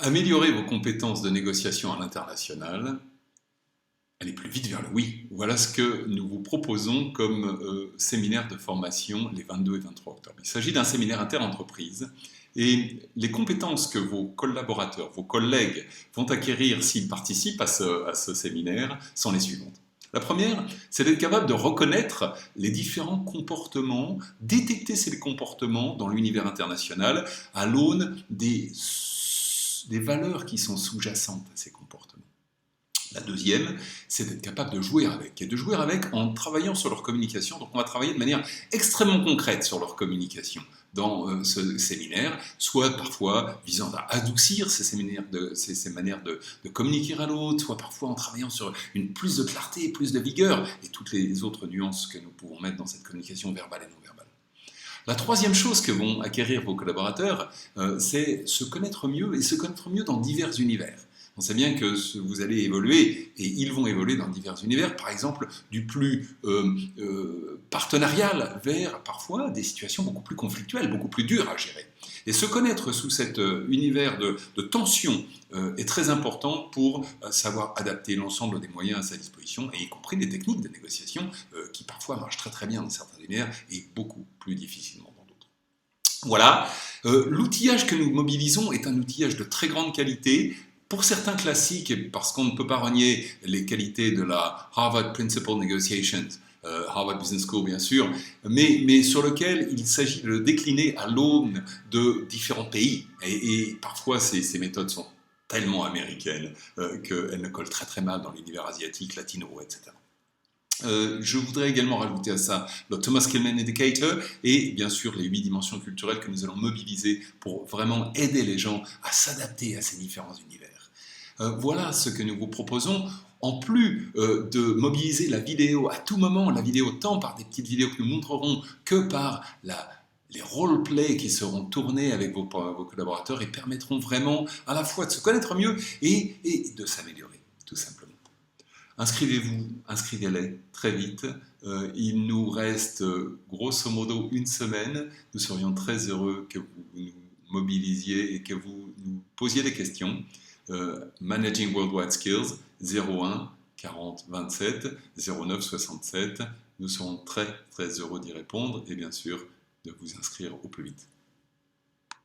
Améliorer vos compétences de négociation à l'international, aller plus vite vers le oui. Voilà ce que nous vous proposons comme séminaire de formation les 22 et 23 octobre. Il s'agit d'un séminaire interentreprise et les compétences que vos collaborateurs, vos collègues vont acquérir s'ils participent à ce séminaire sont les suivantes. La première, c'est d'être capable de reconnaître les différents comportements, détecter ces comportements dans l'univers international à l'aune des valeurs qui sont sous-jacentes à ces comportements. La deuxième, c'est d'être capable de jouer avec, et de jouer avec en travaillant sur leur communication. Donc on va travailler de manière extrêmement concrète sur leur communication dans ce séminaire, soit parfois visant à adoucir ces manières de communiquer à l'autre, soit parfois en travaillant sur une plus de clarté, plus de vigueur, et toutes les autres nuances que nous pouvons mettre dans cette communication verbale et non verbale. La troisième chose que vont acquérir vos collaborateurs, c'est se connaître mieux, et se connaître mieux dans divers univers. On sait bien que vous allez évoluer, et ils vont évoluer dans divers univers, par exemple du plus partenarial vers parfois des situations beaucoup plus conflictuelles, beaucoup plus dures à gérer. Et se connaître sous cet univers de tension est très important pour savoir adapter l'ensemble des moyens à sa disposition, et y compris des techniques de négociation qui parfois marchent très très bien dans certains univers et beaucoup plus difficilement dans d'autres. Voilà, l'outillage que nous mobilisons est un outillage de très grande qualité. Pour certains classiques, parce qu'on ne peut pas renier les qualités de la Harvard Principal Negotiations, Harvard Business School bien sûr, mais sur lequel il s'agit de le décliner à l'aune de différents pays. Et parfois ces méthodes sont tellement américaines qu'elles ne collent très très mal dans l'univers asiatique, latino, etc. Je voudrais également rajouter à ça le Thomas Kilmann Indicator et bien sûr les 8 dimensions culturelles que nous allons mobiliser pour vraiment aider les gens à s'adapter à ces différents univers. Voilà ce que nous vous proposons. En plus de mobiliser la vidéo à tout moment, la vidéo tant par des petites vidéos que nous montrerons que par les roleplays qui seront tournés avec vos collaborateurs et permettront vraiment à la fois de se connaître mieux et de s'améliorer, tout simplement. Inscrivez-vous, inscrivez-les très vite. Il nous reste grosso modo une semaine. Nous serions très heureux que vous nous mobilisiez et que vous nous posiez des questions. Managing Worldwide Skills 01 40 27 09 67. Nous serons très très heureux d'y répondre et bien sûr de vous inscrire au plus vite.